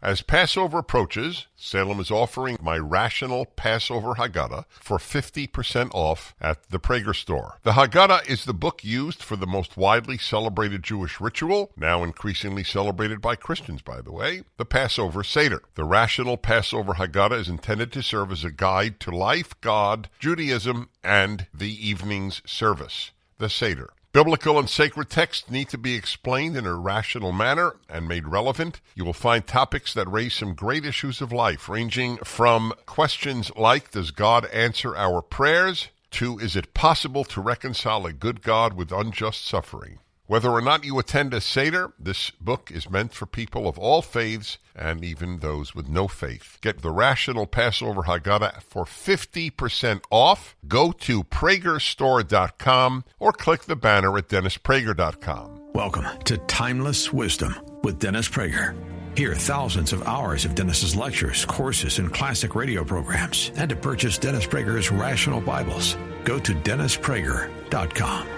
As Passover approaches, Salem is offering My Rational Passover Haggadah for 50% off at the Prager store. The Haggadah is the book used for the most widely celebrated Jewish ritual, now increasingly celebrated by Christians, by the way, the Passover Seder. The Rational Passover Haggadah is intended to serve as a guide to life, God, Judaism, and the evening's service, the Seder. Biblical and sacred texts need to be explained in a rational manner and made relevant. You will find topics that raise some great issues of life, ranging from questions like, does God answer our prayers, to is it possible to reconcile a good God with unjust suffering? Whether or not you attend a Seder, this book is meant for people of all faiths and even those with no faith. Get the Rational Passover Haggadah for 50% off. Go to PragerStore.com or click the banner at DennisPrager.com. Welcome to Timeless Wisdom with Dennis Prager. Hear thousands of hours of Dennis's lectures, courses, and classic radio programs. And to purchase Dennis Prager's Rational Bibles, go to DennisPrager.com.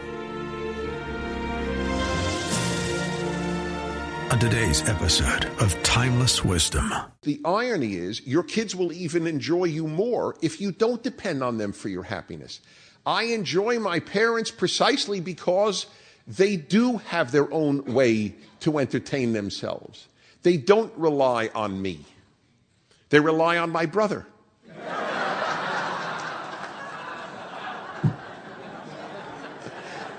On today's episode of Timeless Wisdom. The irony is your kids will even enjoy you more if you don't depend on them for your happiness. I enjoy my parents precisely because they do have their own way to entertain themselves. They don't rely on me. They rely on my brother.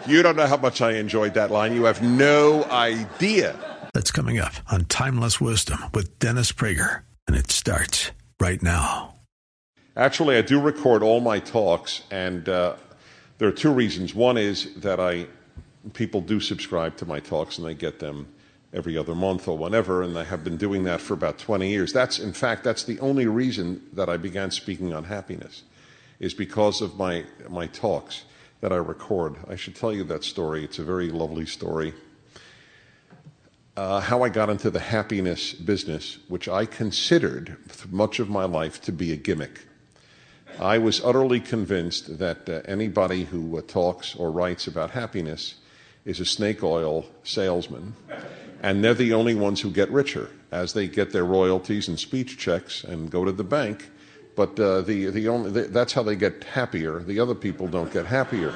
You don't know how much I enjoyed that line. You have no idea. That's coming up on Timeless Wisdom with Dennis Prager, and it starts right now. Actually, I do record all my talks, and there are two reasons. One is that people do subscribe to my talks, and they get them every other month or whenever, and I have been doing that for about 20 years. That's the only reason that I began speaking on happiness, is because of my talks that I record. I should tell you that story. It's a very lovely story. How I got into the happiness business, which I considered much of my life to be a gimmick. I was utterly convinced that anybody who talks or writes about happiness is a snake oil salesman, and they're the only ones who get richer as they get their royalties and speech checks and go to the bank. But that's how they get happier. The other people don't get happier.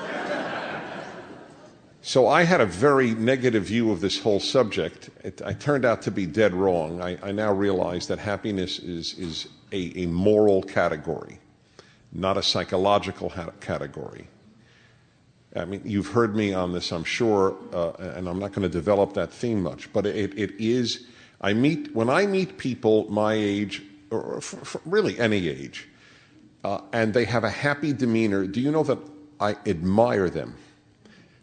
So I had a very negative view of this whole subject. I turned out to be dead wrong. I now realize that happiness is a moral category, not a psychological category. I mean, you've heard me on this, I'm sure, and I'm not going to develop that theme much, but it is, when I meet people my age, or really any age, and they have a happy demeanor, do you know that I admire them?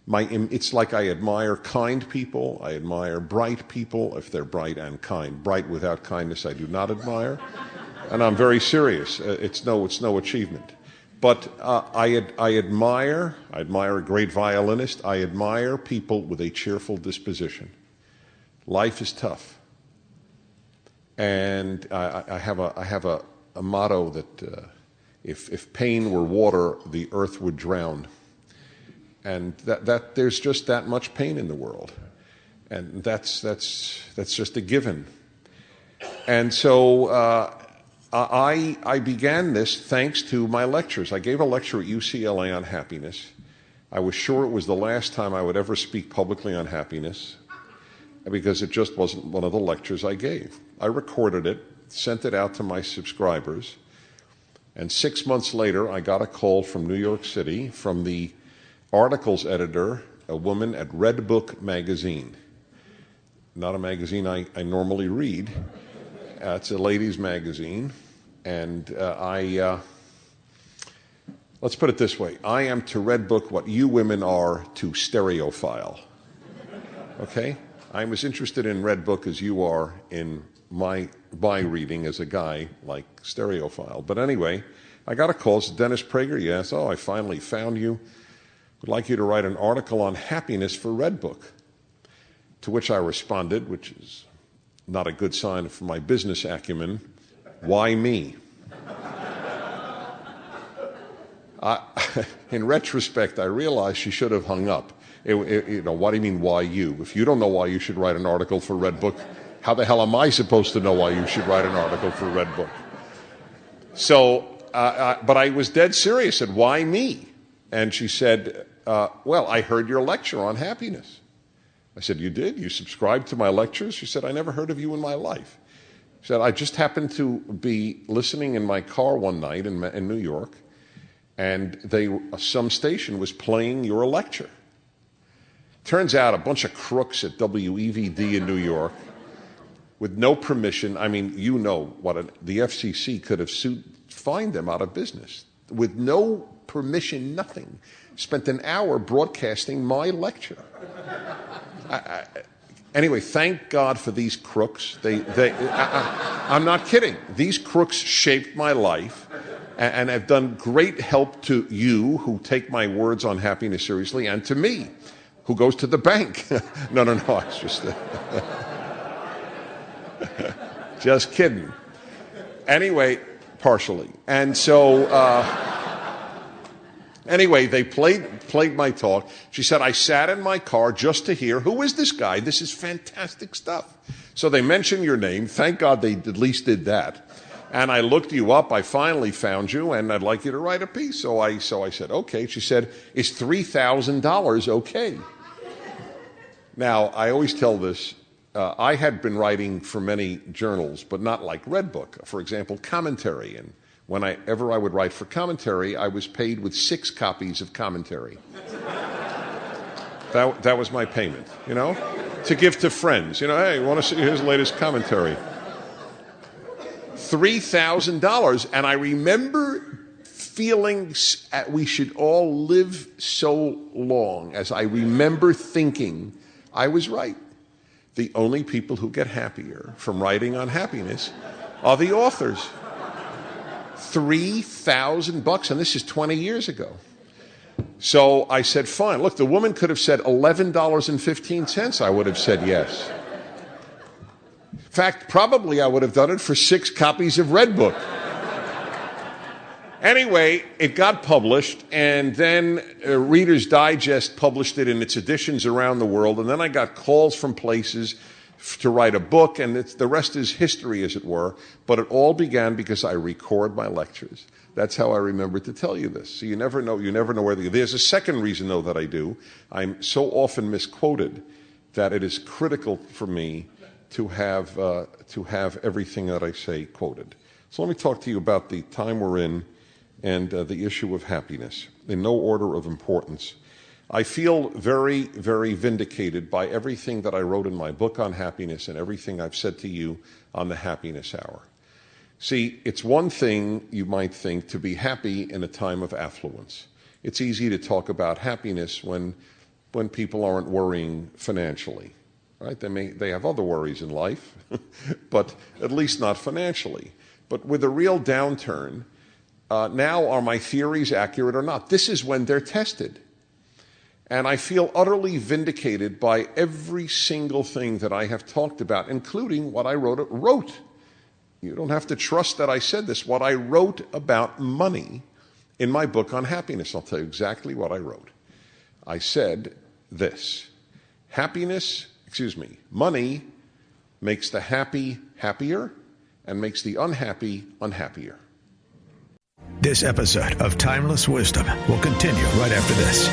It's like I admire kind people. I admire bright people if they're bright and kind. Bright without kindness I do not admire. And I'm very serious. It's no achievement. But I admire a great violinist. I admire people with a cheerful disposition. Life is tough. And I have a motto that if pain were water, the earth would drown. And that there's just that much pain in the world, and that's just a given. And so I began this thanks to my lectures. I gave a lecture at UCLA on happiness. I was sure it was the last time I would ever speak publicly on happiness, because it just wasn't one of the lectures I gave. I recorded it, sent it out to my subscribers, and 6 months later I got a call from New York City from the articles editor, a woman at Red Book magazine. Not a magazine I normally read. It's a ladies' magazine. And let's put it this way. I am to Red Book what you women are to Stereophile. Okay? I'm as interested in Red Book as you are in my reading as a guy like Stereophile. But anyway, I got a call. It's Dennis Prager. Yes. Oh, I finally found you. Would like you to write an article on happiness for Red Book. To which I responded, which is not a good sign for my business acumen, why me? In retrospect, I realized she should have hung up. What do you mean, why you? If you don't know why you should write an article for Red Book, How the hell am I supposed to know why you should write an article for Red Book? So, but I was dead serious. I said, why me? And she said, well, I heard your lecture on happiness. I said, you did? You subscribed to my lectures? She said, I never heard of you in my life. She said, I just happened to be listening in my car one night in New York, and some station was playing your lecture. Turns out a bunch of crooks at WEVD in New York, with no permission, I mean, you know what the FCC could have fined them out of business. With no permission, nothing. Spent an hour broadcasting my lecture. Anyway, thank God for these crooks. I'm not kidding. These crooks shaped my life and have done great help to you who take my words on happiness seriously, and to me, who goes to the bank. No, it's just... Just kidding. Anyway, partially. And so, anyway, they played my talk. She said, I sat in my car just to hear, who is this guy? This is fantastic stuff. So they mentioned your name. Thank God they at least did that. And I looked you up. I finally found you, and I'd like you to write a piece. So I said, okay. She said, is $3,000 okay? Now, I always tell this. I had been writing for many journals, but not like Red Book. For example, commentary. And whenever I would write for commentary, I was paid with 6 copies of commentary. That was my payment, to give to friends. Hey, you want to see his latest commentary? $3,000. And I remember feeling we should all live so long, as I remember thinking I was right. The only people who get happier from writing on happiness are the authors. $3,000, and this is 20 years ago. So I said, fine. Look, the woman could have said $11.15. I would have said yes. In fact, probably I would have done it for 6 copies of Red Book. Anyway, it got published, and then Reader's Digest published it in its editions around the world, and then I got calls from places to write a book, and the rest is history, as it were. But it all began because I record my lectures. That's how I remember to tell you this. So you never know where there's a second reason, though, that I do. I'm so often misquoted that it is critical for me to have everything that I say quoted. So let me talk to you about the time we're in and the issue of happiness, in no order of importance. I feel very, very vindicated by everything that I wrote in my book on happiness and everything I've said to you on the Happiness Hour. See, it's one thing, you might think, to be happy in a time of affluence. It's easy to talk about happiness when people aren't worrying financially, right? They have other worries in life, but at least not financially. But with a real downturn, now, are my theories accurate or not? This is when they're tested. And I feel utterly vindicated by every single thing that I have talked about, including what I wrote. You don't have to trust that I said this. What I wrote about money in my book on happiness. I'll tell you exactly what I wrote. I said this. Money makes the happy happier and makes the unhappy unhappier. This episode of Timeless Wisdom will continue right after this.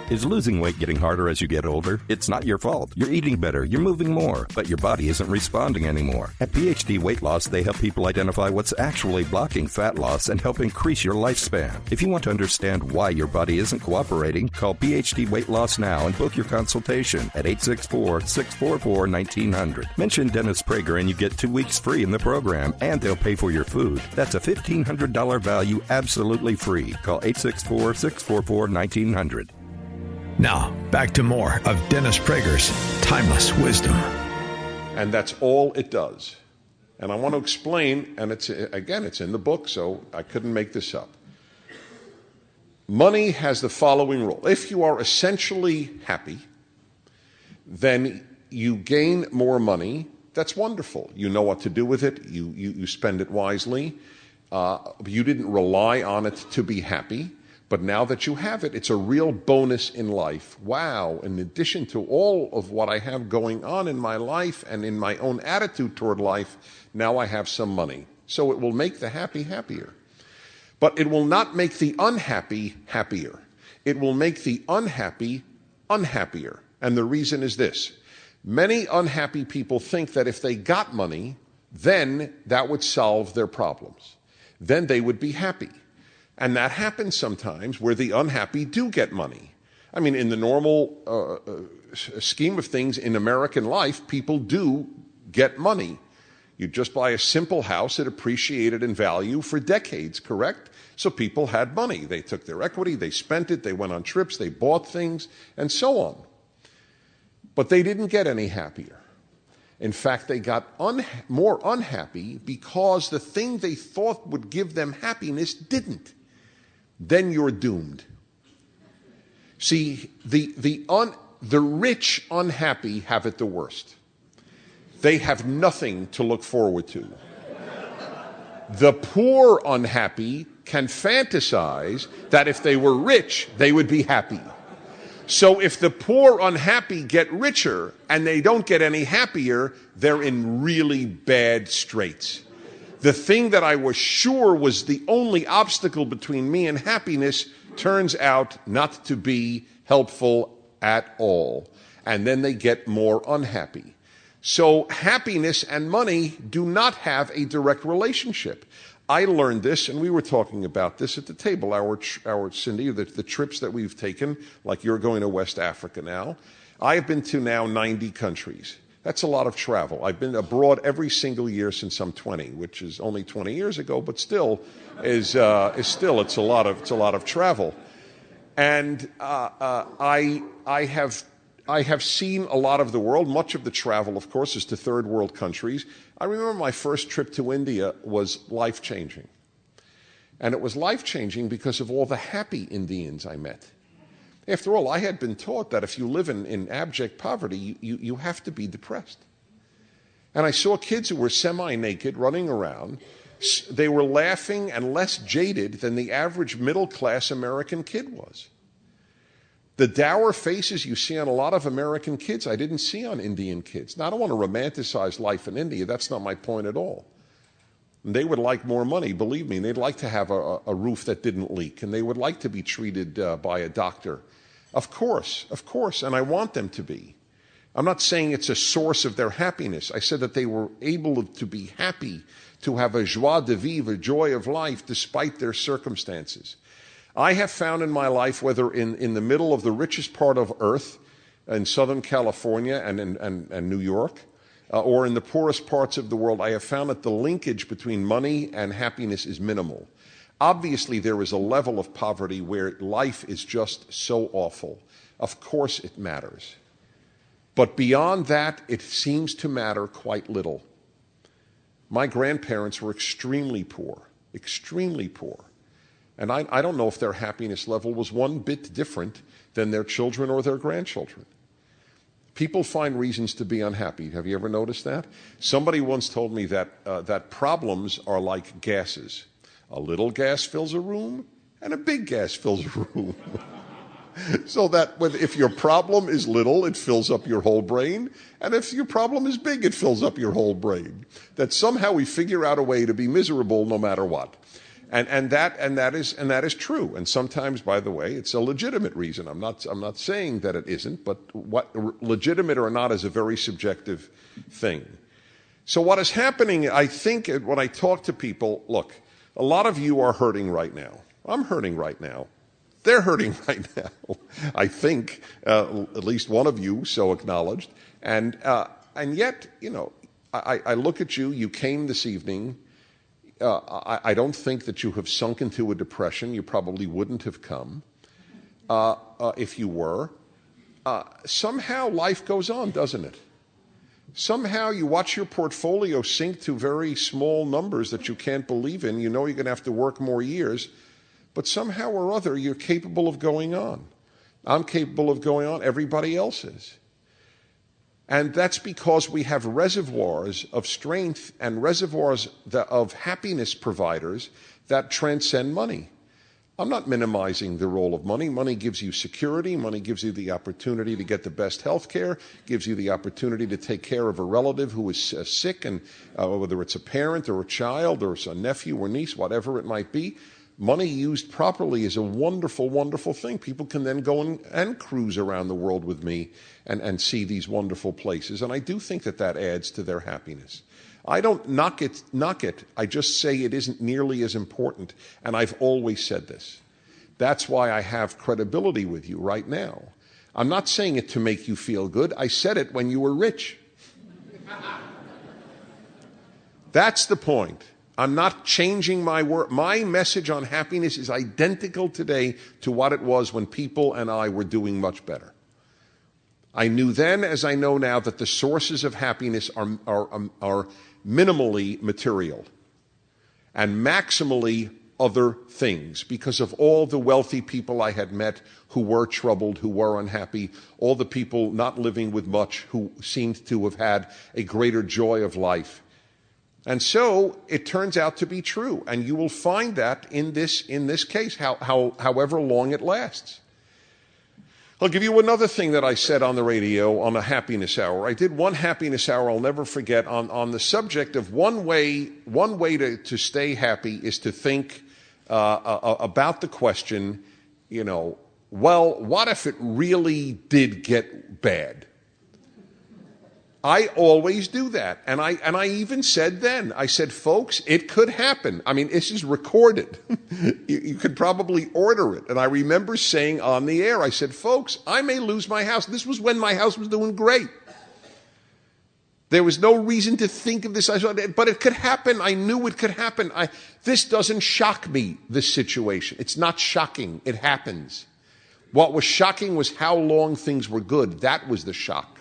Is losing weight getting harder as you get older? It's not your fault. You're eating better, you're moving more, but your body isn't responding anymore. At PhD Weight Loss, they help people identify what's actually blocking fat loss and help increase your lifespan. If you want to understand why your body isn't cooperating, call PhD Weight Loss now and book your consultation at 864-644-1900. Mention Dennis Prager and you get 2 weeks free in the program, and they'll pay for your food. That's a $1,500 value absolutely free. Call 864-644-1900. Now, back to more of Dennis Prager's Timeless Wisdom. And that's all it does. And I want to explain, and it's in the book, so I couldn't make this up. Money has the following role. If you are essentially happy, then you gain more money. That's wonderful. You know what to do with it. You spend it wisely. You didn't rely on it to be happy. But now that you have it, it's a real bonus in life. Wow, in addition to all of what I have going on in my life and in my own attitude toward life, now I have some money. So it will make the happy happier. But it will not make the unhappy happier. It will make the unhappy unhappier. And the reason is this. Many unhappy people think that if they got money, then that would solve their problems. Then they would be happy. And that happens sometimes where the unhappy do get money. I mean, in the normal scheme of things in American life, people do get money. You just buy a simple house, it appreciated in value for decades, correct? So people had money. They took their equity, they spent it, they went on trips, they bought things, and so on. But they didn't get any happier. In fact, they got more unhappy because the thing they thought would give them happiness didn't. Then you're doomed. See, the rich unhappy have it the worst. They have nothing to look forward to. The poor unhappy can fantasize that if they were rich, they would be happy. So if the poor unhappy get richer and they don't get any happier, they're in really bad straits. The thing that I was sure was the only obstacle between me and happiness turns out not to be helpful at all. And then they get more unhappy. So happiness and money do not have a direct relationship. I learned this, and we were talking about this at the table, our Cindy, the trips that we've taken, like you're going to West Africa now. I have been to now 90 countries. That's a lot of travel. I've been abroad every single year since I'm 20, which is only 20 years ago, but still it's a lot of travel. And I have seen a lot of the world. Much of the travel, of course, is to third world countries. I remember my first trip to India was life-changing. And it was life-changing because of all the happy Indians I met. After all, I had been taught that if you live in abject poverty, you have to be depressed. And I saw kids who were semi-naked running around. They were laughing and less jaded than the average middle-class American kid was. The dour faces you see on a lot of American kids, I didn't see on Indian kids. Now, I don't want to romanticize life in India. That's not my point at all. And they would like more money, believe me. And they'd like to have a roof that didn't leak. And they would like to be treated by a doctor. Of course. And I want them to be. I'm not saying it's a source of their happiness. I said that they were able to be happy, to have a joie de vivre, a joy of life, despite their circumstances. I have found in my life, whether in the middle of the richest part of Earth, in Southern California and New York, or in the poorest parts of the world, I have found that the linkage between money and happiness is minimal. Obviously, there is a level of poverty where life is just so awful. Of course it matters. But beyond that, it seems to matter quite little. My grandparents were extremely poor. And I don't know if their happiness level was one bit different than their children or their grandchildren. People find reasons to be unhappy. Have you ever noticed that? Somebody once told me that problems are like gases. A little gas fills a room, and a big gas fills a room. So that if your problem is little, it fills up your whole brain, and if your problem is big, it fills up your whole brain. That somehow we figure out a way to be miserable no matter what. And that is true. And sometimes, by the way, it's a legitimate reason. I'm not saying that it isn't, but what legitimate or not is a very subjective thing. So what is happening, I think, when I talk to people, look, a lot of you are hurting right now. I'm hurting right now. They're hurting right now. I think at least one of you so acknowledged. And yet, I look at you. You came this evening. I don't think that you have sunk into a depression. You probably wouldn't have come if you were. Somehow life goes on, doesn't it? Somehow you watch your portfolio sink to very small numbers that you can't believe in. You know you're going to have to work more years. But somehow or other, you're capable of going on. I'm capable of going on. Everybody else is. And that's because we have reservoirs of strength and reservoirs of happiness providers that transcend money. I'm not minimizing the role of money. Money gives you security. Money gives you the opportunity to get the best health care, gives you the opportunity to take care of a relative who is sick, and whether it's a parent or a child or a nephew or niece, whatever it might be. Money used properly is a wonderful, wonderful thing. People can then go and cruise around the world with me and see these wonderful places. And I do think that adds to their happiness. I don't knock it. I just say it isn't nearly as important. And I've always said this. That's why I have credibility with you right now. I'm not saying it to make you feel good. I said it when you were rich. That's the point. I'm not changing my word. My message on happiness is identical today to what it was when people and I were doing much better. I knew then, as I know now, that the sources of happiness are minimally material and maximally other things, because of all the wealthy people I had met who were troubled, who were unhappy, all the people not living with much who seemed to have had a greater joy of life. And so it turns out to be true, and you will find that in this case, however long it lasts. I'll give you another thing that I said on the radio on a happiness hour. I did one happiness hour I'll never forget on the subject of one way to stay happy is to think about the question, well, what if it really did get bad? I always do that. And I even said then, I said, folks, it could happen. I mean, this is recorded. You could probably order it. And I remember saying on the air, I said, folks, I may lose my house. This was when my house was doing great. There was no reason to think of this, but it could happen. I knew it could happen. This doesn't shock me, this situation. It's not shocking. It happens. What was shocking was how long things were good. That was the shock.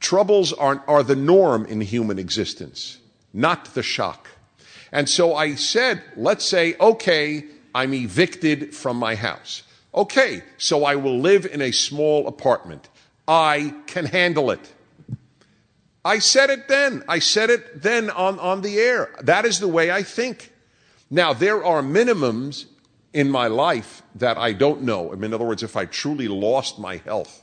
Troubles are the norm in human existence, not the shock. And so I said, let's say, okay, I'm evicted from my house. Okay, so I will live in a small apartment. I can handle it. I said it then. I said it then on the air. That is the way I think. Now, there are minimums in my life that I don't know. I mean, in other words, if I truly lost my health,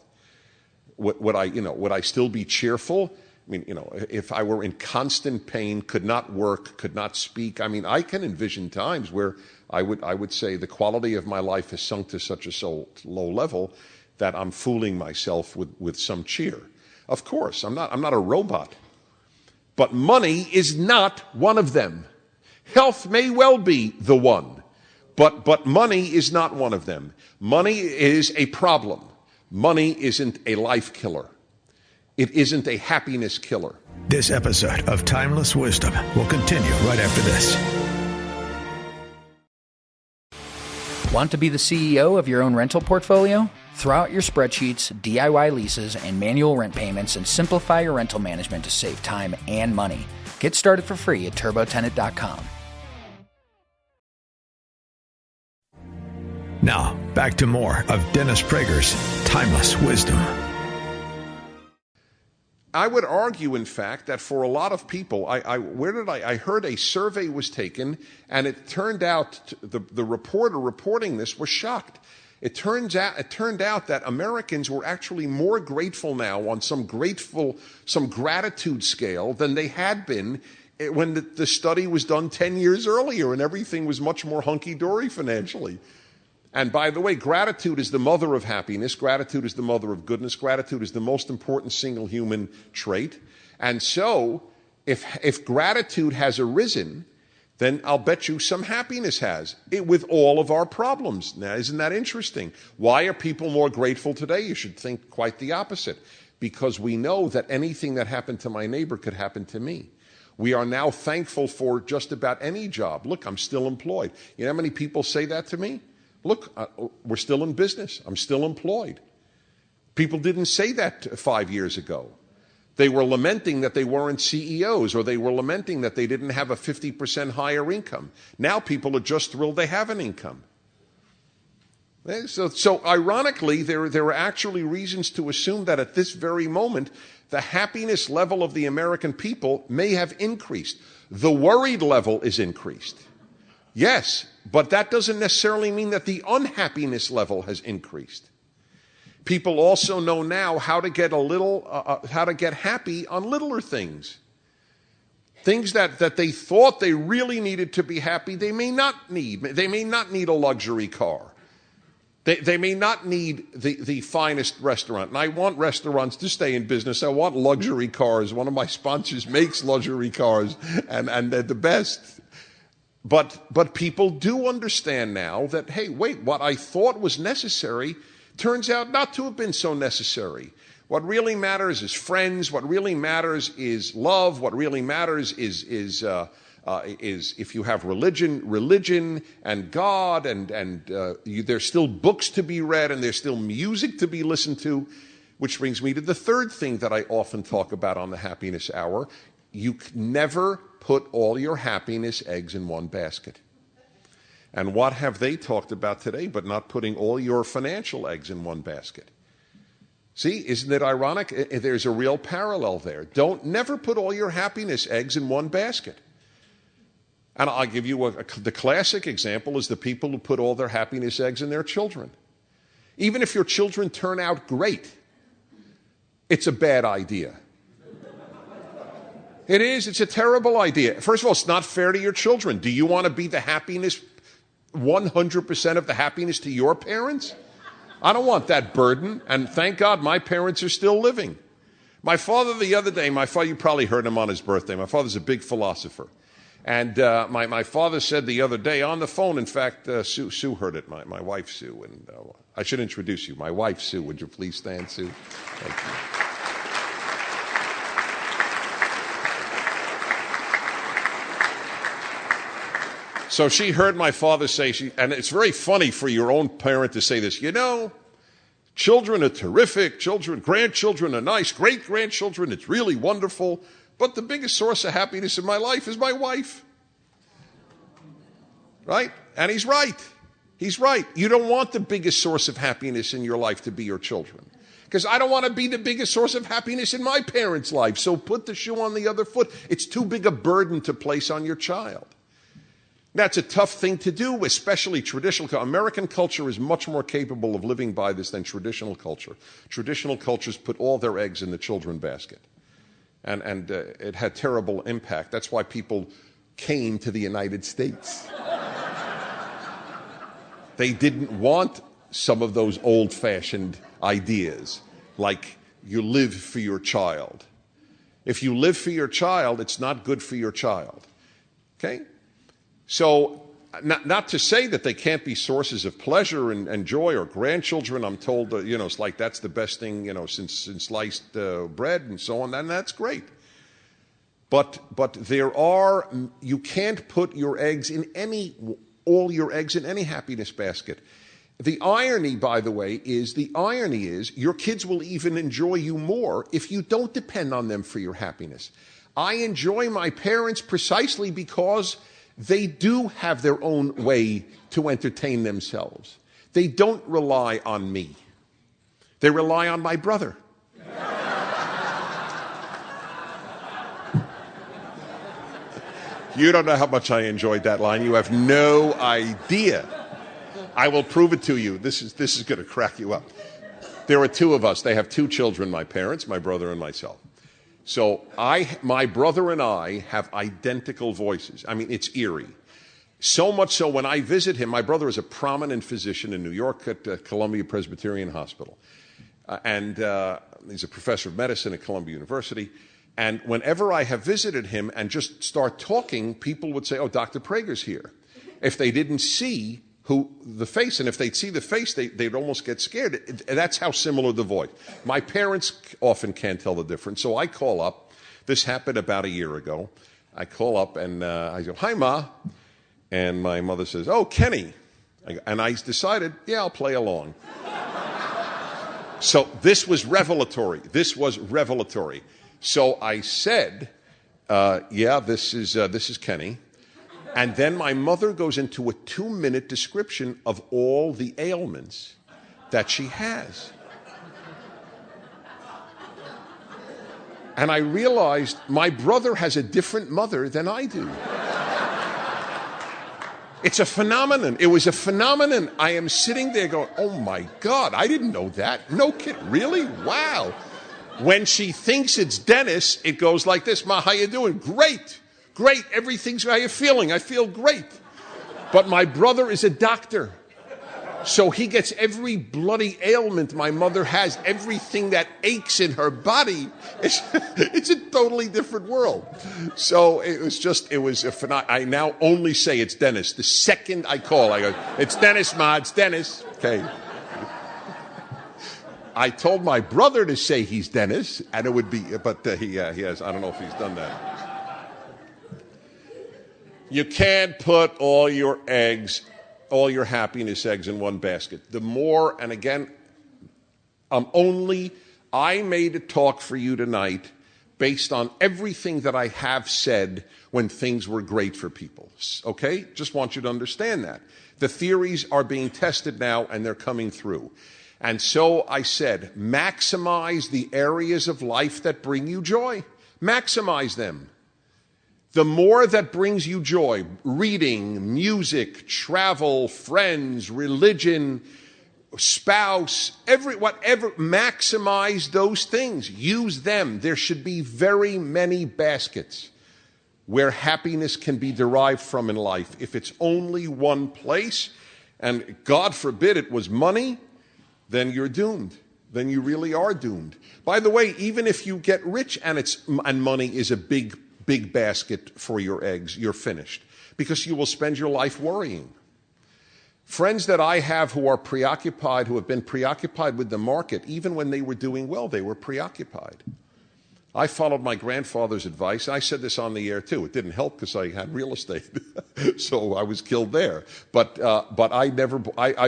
would I still be cheerful? I mean, if I were in constant pain, could not work, could not speak. I mean, I can envision times where I would say the quality of my life has sunk to such a low level that I'm fooling myself with some cheer. Of course, I'm not a robot. But money is not one of them. Health may well be the one, but money is not one of them. Money is a problem. Money isn't a life killer. It isn't a happiness killer. This episode of Timeless Wisdom will continue right after this. Want to be the CEO of your own rental portfolio? Throw out your spreadsheets, DIY leases, and manual rent payments and simplify your rental management to save time and money. Get started for free at turbotenant.com. Now, back to more of Dennis Prager's Timeless Wisdom. I would argue, in fact, that for a lot of people, I heard a survey was taken, and it turned out the reporter reporting this was shocked. It turned out that Americans were actually more grateful now on some gratitude scale than they had been when the study was done 10 years earlier, and everything was much more hunky-dory financially. And by the way, gratitude is the mother of happiness. Gratitude is the mother of goodness. Gratitude is the most important single human trait. And so, if gratitude has arisen, then I'll bet you some happiness has, with all of our problems. Now, isn't that interesting? Why are people more grateful today? You should think quite the opposite. Because we know that anything that happened to my neighbor could happen to me. We are now thankful for just about any job. Look, I'm still employed. You know how many people say that to me? Look, we're still in business. I'm still employed. People didn't say that 5 years ago. They were lamenting that they weren't CEOs, or they were lamenting that they didn't have a 50% higher income. Now people are just thrilled they have an income. So ironically, there are actually reasons to assume that at this very moment, the happiness level of the American people may have increased. The worried level is increased. Yes, but that doesn't necessarily mean that the unhappiness level has increased. People also know now how to get how to get happy on littler things. Things that they thought they really needed to be happy, they may not need. They may not need a luxury car. They may not need the finest restaurant. And I want restaurants to stay in business. I want luxury cars. One of my sponsors makes luxury cars, and they're the best. But people do understand now that, hey, wait, what I thought was necessary turns out not to have been so necessary. What really matters is friends. What really matters is love. What really matters is if you have religion and God, and there's still books to be read, and there's still music to be listened to, which brings me to the third thing that I often talk about on the Happiness Hour. You never put all your happiness eggs in one basket. And what have they talked about today but not putting all your financial eggs in one basket? See, isn't it ironic? There's a real parallel there. Never put all your happiness eggs in one basket. And I'll give you the classic example is the people who put all their happiness eggs in their children. Even if your children turn out great, it's a bad idea. It is. It's a terrible idea. First of all, it's not fair to your children. Do you want to be the happiness, 100% of the happiness to your parents? I don't want that burden. And thank God my parents are still living. My father the other day, you probably heard him on his birthday. My father's a big philosopher. And my father said the other day on the phone, in fact, Sue heard it, my wife, Sue. And I should introduce you. My wife, Sue. Would you please stand, Sue? Thank you. So she heard my father say, and it's very funny for your own parent to say this, children are terrific, grandchildren are nice, great-grandchildren, it's really wonderful, but the biggest source of happiness in my life is my wife. Right? And he's right. He's right. You don't want the biggest source of happiness in your life to be your children. Because I don't want to be the biggest source of happiness in my parents' life, so put the shoe on the other foot. It's too big a burden to place on your child. That's a tough thing to do, especially traditional. American culture is much more capable of living by this than traditional culture. Traditional cultures put all their eggs in the children basket. And it had terrible impact. That's why people came to the United States. They didn't want some of those old-fashioned ideas, like you live for your child. If you live for your child, it's not good for your child. Okay? So, not to say that they can't be sources of pleasure and joy, or grandchildren. I'm told, it's like that's the best thing, since sliced bread and so on, and that's great. But you can't put all your eggs in any happiness basket. The irony, by the way, is your kids will even enjoy you more if you don't depend on them for your happiness. I enjoy my parents precisely because they do have their own way to entertain themselves. They don't rely on me. They rely on my brother. You don't know how much I enjoyed that line. You have no idea. I will prove it to you. This is going to crack you up. There are two of us. They have two children, my parents, my brother and myself. So my brother and I have identical voices. I mean, it's eerie. So much so when I visit him, my brother is a prominent physician in New York at Columbia Presbyterian Hospital. And he's a professor of medicine at Columbia University. And whenever I have visited him and just start talking, people would say, oh, Dr. Prager's here. If they didn't see the face, and if they'd see the face, they'd almost get scared. That's how similar the voice. My parents often can't tell the difference, so I call up. This happened about a year ago. I call up and I go, hi, Ma. And my mother says, oh, Kenny. And I decided, yeah, I'll play along. So this was revelatory. So I said, yeah, this is Kenny. And then my mother goes into a 2-minute description of all the ailments that she has. And I realized my brother has a different mother than I do. It's a phenomenon. It was a phenomenon. I am sitting there going, oh my God, I didn't know that. No kid, really? Wow. When she thinks it's Dennis, it goes like this. Ma, how you doing? Great. Great. Everything's, how you feeling? I feel great. But my brother is a doctor. So he gets every bloody ailment my mother has, everything that aches in her body. It's a totally different world. So I now only say it's Dennis. The second I call, I go, it's Dennis, Ma, it's Dennis. Okay. I told my brother to say he's Dennis, and it would be, but he has, I don't know if he's done that. You can't put all your happiness eggs in one basket. The more, and again, I made a talk for you tonight based on everything that I have said when things were great for people. Okay? Just want you to understand that. The theories are being tested now, and they're coming through. And so I said, maximize the areas of life that bring you joy. Maximize them. The more that brings you joy, reading, music, travel, friends, religion, spouse, whatever, maximize those things. Use them. There should be very many baskets where happiness can be derived from in life. If it's only one place, and God forbid it was money, then you're doomed. Then you really are doomed. By the way, even if you get rich and money is a big basket for your eggs, you're finished, because you will spend your life worrying. Friends that I have who have been preoccupied with the market, even when they were doing well, they were preoccupied. I followed my grandfather's advice. I said this on the air too. It didn't help because I had real estate, so I was killed there. But I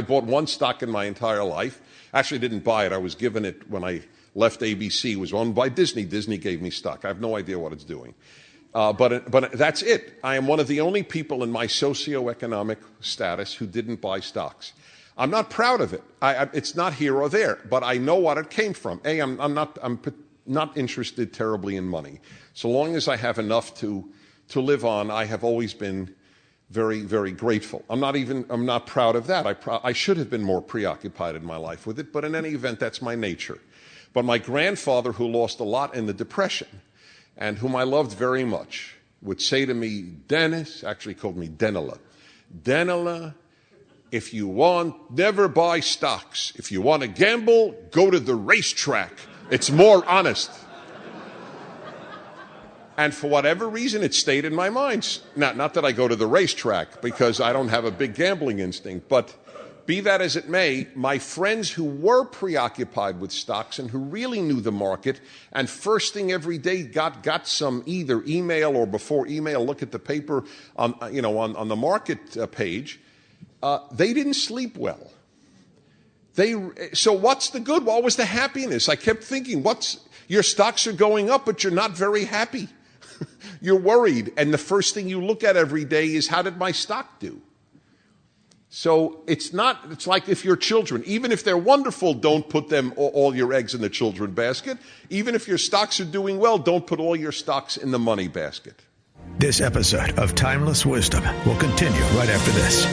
bought one stock in my entire life. Actually, didn't buy it. I was given it when I left ABC. It was owned by Disney. Disney gave me stock. I have no idea what it's doing. But that's it. I am one of the only people in my socioeconomic status who didn't buy stocks. I'm not proud of it. It's not here or there, but I know what it came from. I'm not interested terribly in money. So long as I have enough to live on, I have always been very, very grateful. I'm not proud of that. I should have been more preoccupied in my life with it, but in any event, that's my nature. But my grandfather, who lost a lot in the Depression, and whom I loved very much, would say to me, Dennis, actually called me Denila, if you want, never buy stocks. If you want to gamble, go to the racetrack. It's more honest. And for whatever reason, it stayed in my mind. Not that I go to the racetrack, because I don't have a big gambling instinct, but be that as it may, my friends who were preoccupied with stocks and who really knew the market, and first thing every day got some either email or before email, look at the paper on the market page, they didn't sleep well. So what's the good? What was the happiness? I kept thinking, your stocks are going up, but you're not very happy. You're worried, and the first thing you look at every day is, how did my stock do? So it's like if your children, even if they're wonderful, don't put all your eggs in the children basket. Even if your stocks are doing well, don't put all your stocks in the money basket. This episode of Timeless Wisdom will continue right after this.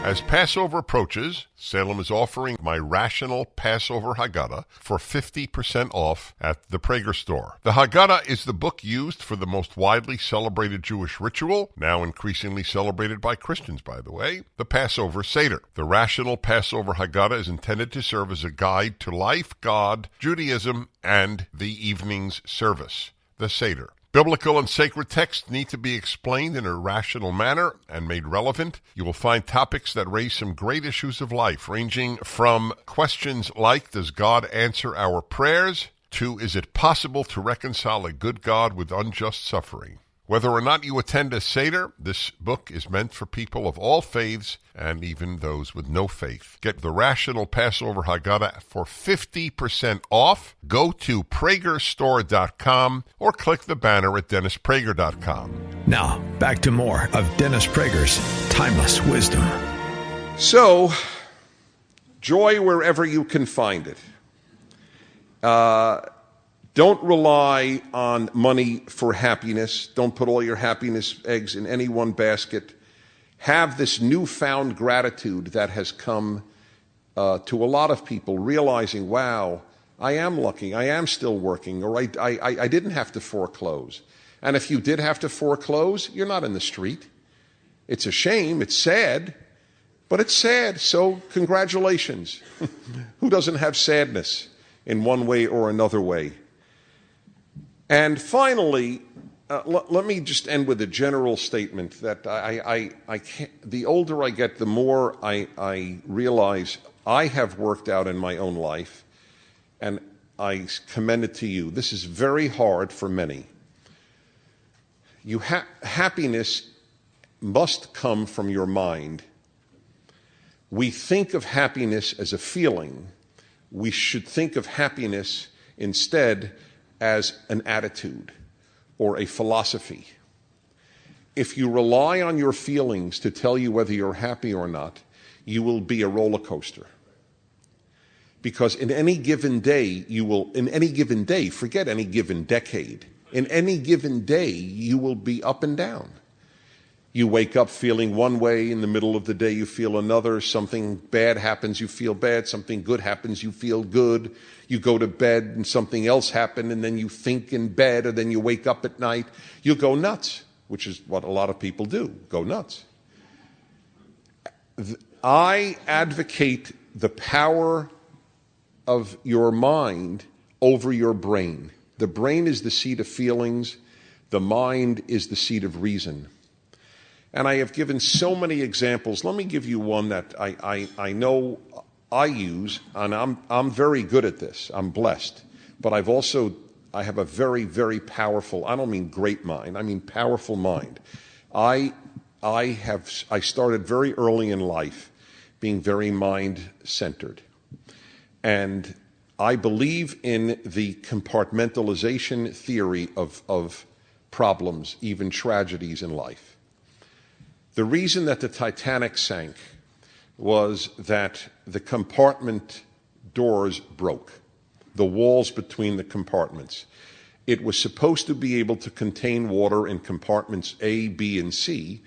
As Passover approaches, Salem is offering my Rational Passover Haggadah for 50% off at the Prager store. The Haggadah is the book used for the most widely celebrated Jewish ritual, now increasingly celebrated by Christians, by the way, the Passover Seder. The Rational Passover Haggadah is intended to serve as a guide to life, God, Judaism, and the evening's service, the Seder. Biblical and sacred texts need to be explained in a rational manner and made relevant. You will find topics that raise some great issues of life, ranging from questions like, does God answer our prayers, to is it possible to reconcile a good God with unjust suffering? Whether or not you attend a Seder, this book is meant for people of all faiths and even those with no faith. Get the Rational Passover Haggadah for 50% off. Go to PragerStore.com or click the banner at DennisPrager.com. Now, back to more of Dennis Prager's Timeless Wisdom. So, joy wherever you can find it. Don't rely on money for happiness. Don't put all your happiness eggs in any one basket. have this newfound gratitude that has come to a lot of people, realizing, wow, I am lucky, I am still working, or I didn't have to foreclose. And if you did have to foreclose, you're not in the street. It's a shame, it's sad, but it's sad, so congratulations. Who doesn't have sadness in one way or another way? And finally, let me just end with a general statement that I can't, the older I get, the more I realize I have worked out in my own life, and I commend it to you. This is very hard for many. Happiness must come from your mind. We think of happiness as a feeling. We should think of happiness instead as an attitude or a philosophy. If you rely on your feelings to tell you whether you're happy or not, you will be a roller coaster. Because in any given day, forget any given decade, in any given day, you will be up and down. You wake up feeling one way, in the middle of the day you feel another, something bad happens, you feel bad, something good happens, you feel good. You go to bed and something else happened, and then you think in bed, or then you wake up at night, you go nuts, which is what a lot of people do, go nuts. I advocate the power of your mind over your brain. The brain is the seat of feelings. The mind is the seat of reason. And I have given so many examples. Let me give you one that I know I use, and I'm very good at this. I'm blessed. But I have a very, very powerful, I don't mean great mind, I mean powerful mind. I started very early in life being very mind-centered. And I believe in the compartmentalization theory of problems, even tragedies in life. The reason that the Titanic sank was that the compartment doors broke, the walls between the compartments. It was supposed to be able to contain water in compartments A, B, and C,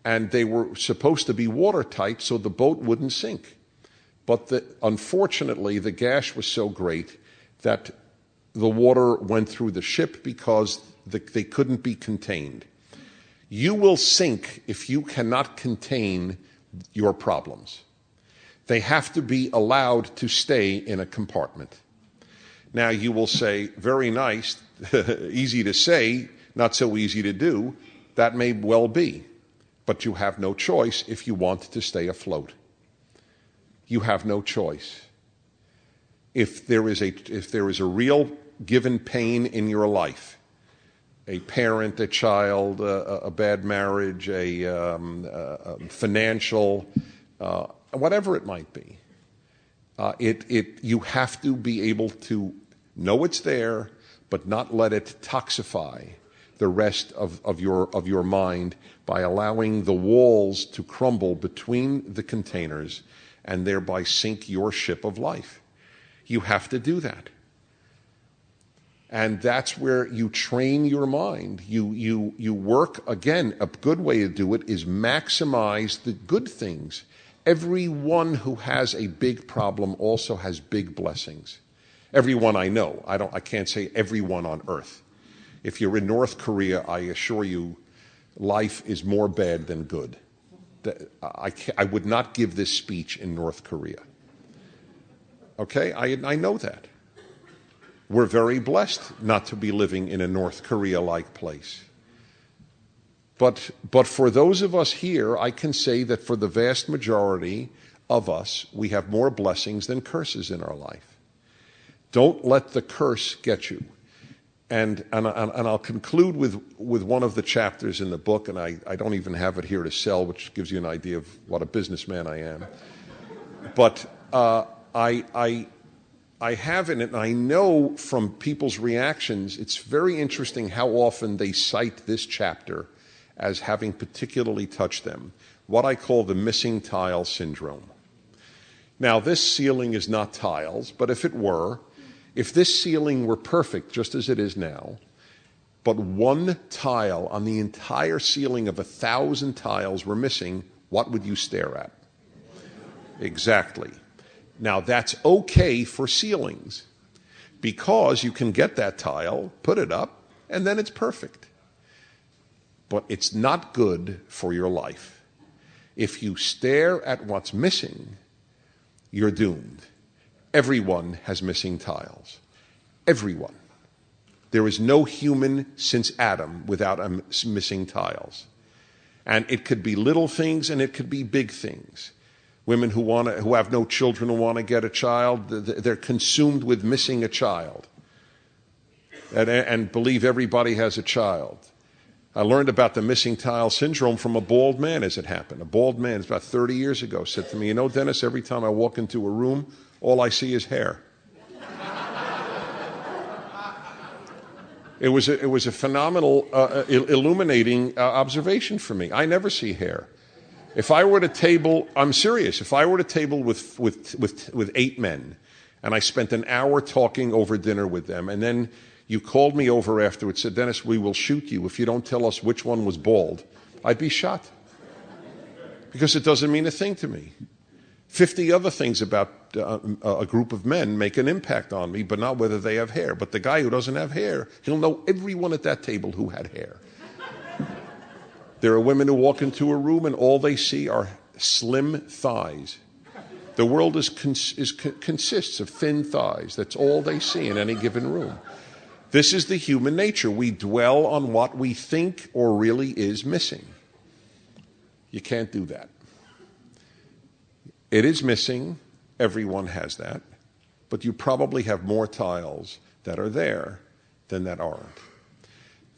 and they were supposed to be watertight so the boat wouldn't sink. But unfortunately, the gash was so great that the water went through the ship because they couldn't be contained. You will sink if you cannot contain your problems. They have to be allowed to stay in a compartment. Now, you will say, very nice, easy to say, not so easy to do. That may well be. But you have no choice if you want to stay afloat. You have no choice. If there is a real given pain in your life, a parent, a child, a bad marriage, a financial, whatever it might be, you have to be able to know it's there, but not let it toxify the rest of your mind by allowing the walls to crumble between the containers and thereby sink your ship of life. You have to do that. And that's where you train your mind. You work, again, a good way to do it is maximize the good things. Everyone who has a big problem also has big blessings. Everyone I know. I can't say everyone on earth. If you're in North Korea, I assure you, life is more bad than good. I would not give this speech in North Korea. Okay, I know that. We're very blessed not to be living in a North Korea-like place. But for those of us here, I can say that for the vast majority of us, we have more blessings than curses in our life. Don't let the curse get you. And I'll conclude with one of the chapters in the book, and I don't even have it here to sell, which gives you an idea of what a businessman I am. But I have in it, and I know from people's reactions, it's very interesting how often they cite this chapter as having particularly touched them, what I call the missing tile syndrome. Now, this ceiling is not tiles, but if this ceiling were perfect, just as it is now, but one tile on the entire ceiling of 1,000 tiles were missing, what would you stare at? Exactly. Now, that's okay for ceilings because you can get that tile, put it up, and then it's perfect. But it's not good for your life. If you stare at what's missing, you're doomed. Everyone has missing tiles. Everyone. There is no human since Adam without missing tiles. And it could be little things and it could be big things. Women who have no children who want to get a child, they're consumed with missing a child and believe everybody has a child. I learned about the missing tile syndrome from a bald man as it happened. A bald man, about 30 years ago, said to me, "You know, Dennis, every time I walk into a room, all I see is hair." It was a phenomenal, illuminating observation for me. I never see hair. If I were at a table, I'm serious, if I were at a table with 8 men, and I spent an hour talking over dinner with them, and then you called me over afterwards, said, "Dennis, we will shoot you if you don't tell us which one was bald," I'd be shot. Because it doesn't mean a thing to me. 50 other things about a group of men make an impact on me, but not whether they have hair. But the guy who doesn't have hair, he'll know everyone at that table who had hair. There are women who walk into a room and all they see are slim thighs. The world consists of thin thighs. That's all they see in any given room. This is the human nature. We dwell on what we think or really is missing. You can't do that. It is missing. Everyone has that. But you probably have more tiles that are there than that aren't.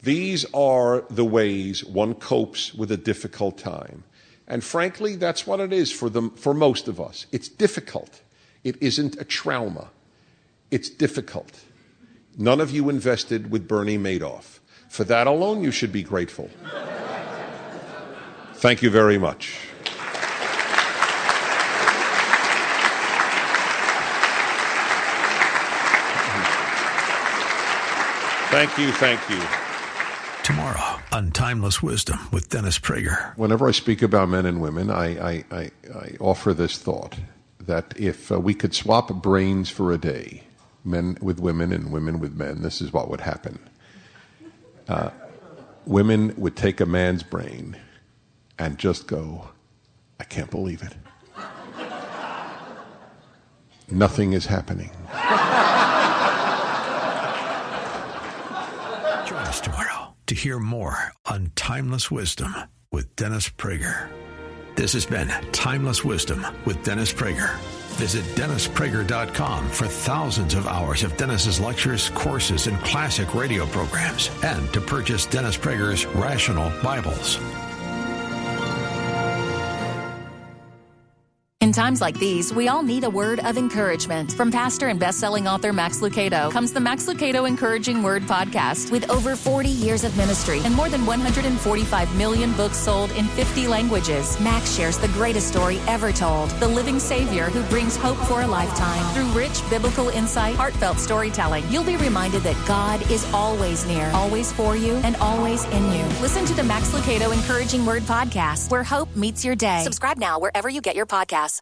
These are the ways one copes with a difficult time. And frankly, that's what it is for most of us. It's difficult. It isn't a trauma. It's difficult. None of you invested with Bernie Madoff. For that alone, you should be grateful. Thank you very much. Thank you. Tomorrow on Timeless Wisdom with Dennis Prager. Whenever I speak about men and women, I offer this thought, that if we could swap brains for a day, men with women and women with men, this is what would happen. Women would take a man's brain and just go, "I can't believe it. Nothing is happening." Join us tomorrow to hear more on Timeless Wisdom with Dennis Prager. This has been Timeless Wisdom with Dennis Prager. Visit DennisPrager.com for thousands of hours of Dennis's lectures, courses, and classic radio programs, and to purchase Dennis Prager's Rational Bibles. In times like these, we all need a word of encouragement. From pastor and best-selling author Max Lucado comes the Max Lucado Encouraging Word podcast. With over 40 years of ministry and more than 145 million books sold in 50 languages, Max shares the greatest story ever told, the living Savior who brings hope for a lifetime. Through rich biblical insight, heartfelt storytelling, you'll be reminded that God is always near, always for you, and always in you. Listen to the Max Lucado Encouraging Word podcast, where hope meets your day. Subscribe now wherever you get your podcasts.